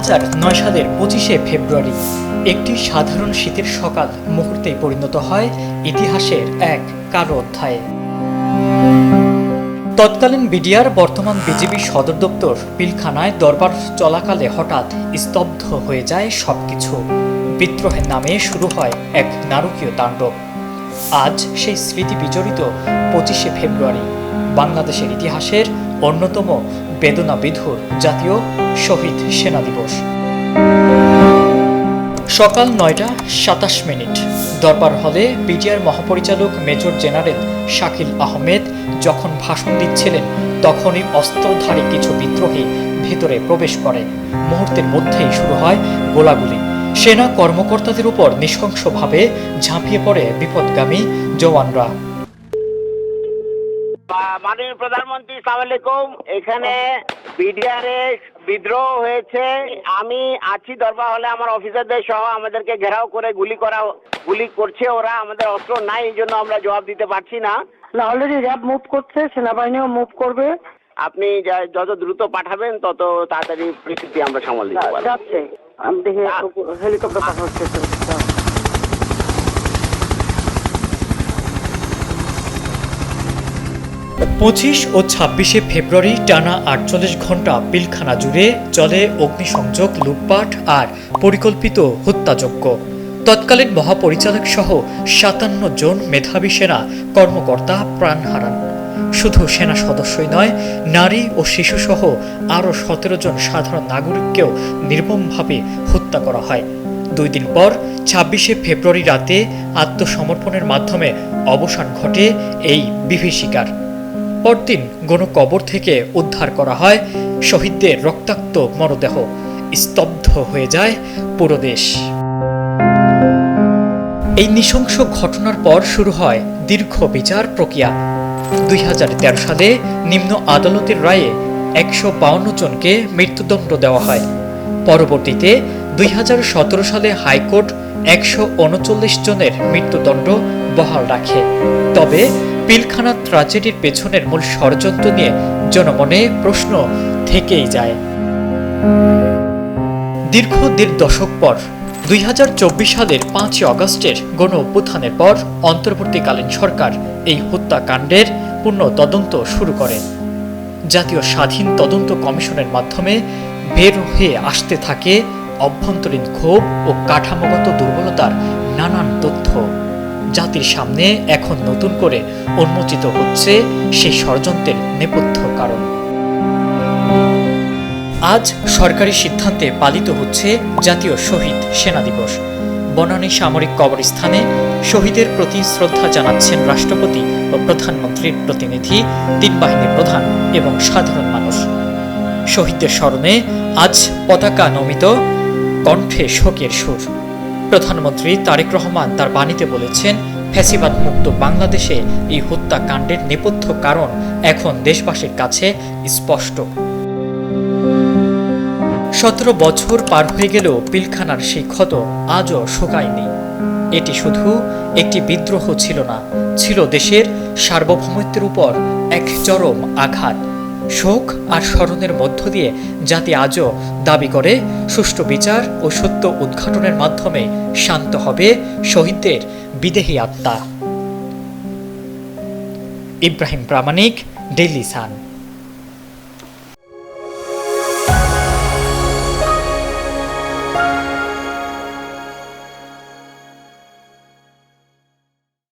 2009 সালের 25শে ফেব্রুয়ারি একটি সাধারণ শীতের সকাল মুহূর্তেই পরিণত হয় ইতিহাসের এক কালো অধ্যায়ে। তৎকালীন বিডিআর বর্তমান বিজিবি সদর দপ্তর পিলখানায় দরবার চলাকালে হঠাৎ স্তব্ধ হয়ে যায় সবকিছু। বিদ্রোহের নামে শুরু হয় এক নারকীয় তাণ্ডব। আজ সেই স্মৃতি বিজড়িত 25শে ফেব্রুয়ারি, বাংলাদেশের ইতিহাসের অন্যতম বেদনাবিধুর জাতীয় শহীদ সেনা দিবস। সকাল 9:27 দরবার হলে বিডিআর মহাপরিচালক মেজর জেনারেল শাকিল আহমেদ যখন ভাষণ দিচ্ছিলেন, তখনই অস্ত্রধারী কিছু বিদ্রোহী ভেতরে প্রবেশ করে। মুহূর্তের মধ্যেই শুরু হয় গোলাগুলি। সেনা কর্মকর্তাদের উপর নৃশংসভাবে ঝাঁপিয়ে পড়ে বিপদগামী জওয়ানরা। মাননীয় প্রধানমন্ত্রী, আসসালামু আলাইকুম। এখানে বিডিআরে বিদ্রোহ হয়েছে। আমি আছি দরবার হলে, আমার অফিসারদের সহ আমাদেরকে ঘেরাও করে গুলি করছে ওরা। আমাদের অস্ত্র নাই, এই জন্য আমরা জবাব দিতে পারছি না। অলরেডি র্যাব মুভ করছে, সেনাবাহিনীও মুভ করবে। আপনি যত দ্রুত পাঠাবেন তত তাড়াতাড়ি পরিস্থিতি আমরা সামাল দিতে পারবো। যাচ্ছে, আমি দেখি হেলিকপ্টার পাঠাচ্ছে। 25 ও 26শে ফেব্রুয়ারি টানা 48 ঘন্টা পিলখানা জুড়ে চলে অগ্নিসংযোগ, লুটপাট আর পরিকল্পিত হত্যাযজ্ঞ। তৎকালীন মহাপরিচালক সহ 57 জন মেধাবী সেনা কর্মকর্তা প্রাণ হারান। শুধু সেনা সদস্যই নয়, নারী ও শিশুসহ আরও 17 জন সাধারণ নাগরিককেও নির্মমভাবে হত্যা করা হয়। 2 দিন পর 26শে ফেব্রুয়ারি রাতে আত্মসমর্পণের মাধ্যমে অবসান ঘটে এই বিভীষিকার। পরদিন গণকবর থেকে উদ্ধার করা হয় শহীদদের রক্তাক্ত মরদেহ। স্তব্ধ হয়ে যায় পুরো দেশ। এই নৃশংস ঘটনার পর শুরু হয় দীর্ঘ বিচার প্রক্রিয়া। 2013 সালে নিম্ন আদালতের রায়ে 152 জনকে মৃত্যুদণ্ড দেওয়া হয়। পরবর্তীতে 2017 সালে হাইকোর্ট 139 জনের মৃত্যুদণ্ড বহাল রাখে। তবে পিলখানা ট্র্যাজেডির পেছনের মূল ষড়যন্ত্র নিয়ে জনমনে প্রশ্ন থেকেই যায়। দীর্ঘ 1.5 দশক পর 2024 সালের 5 আগস্টের গণ অভ্যুত্থানের পর অন্তর্বর্তীকালীন সরকার এই হত্যাকাণ্ডের পূর্ণ তদন্ত শুরু করে। জাতীয় স্বাধীন তদন্ত কমিশনের মাধ্যমে বের হয়ে আসতে থাকে অভ্যন্তরীণ ক্ষোভ ও কাঠামোগত দুর্বলতার নানান তথ্য। জাতির সামনে এখন নতুন করে উন্মোচিত হচ্ছে সেই ষড়যন্ত্রের নেপথ্য কারণ। আজ সরকারি সিদ্ধান্তে পালিত হচ্ছে জাতীয় শহীদ সেনা দিবস। বনানী সামরিক কবরস্থানে শহীদের প্রতি শ্রদ্ধা জানাচ্ছেন রাষ্ট্রপতি ও প্রধানমন্ত্রীর প্রতিনিধি, 3 বাহিনীর প্রধান এবং সাধারণ মানুষ। শহীদদের স্মরণে আজ পতাকা নমিত, কণ্ঠে শোকের সুর। প্রধানমন্ত্রী তারেক রহমান তার বাণীতে বলেছেন, ফ্যাসিবাদ মুক্ত বাংলাদেশে এই হত্যাকাণ্ডের নেপথ্য কারণ এখন দেশবাসীর কাছে স্পষ্ট। 17 বছর পার হয়ে গেলেও পিলখানার সেই ক্ষত আজও শুকায়নি। এটি শুধু একটি বিদ্রোহ ছিল না, ছিল দেশের সার্বভৌমত্বের উপর এক চরম আঘাত। শোক আর স্মরণের মধ্য দিয়ে জাতি আজও দাবি করে সুষ্ঠু বিচার ও সত্য উদ্ঘাটনের মাধ্যমে শান্ত হবে শহীদদের বিদেহী আত্মা। ইব্রাহিম প্রামাণিক, ডেইলি সান।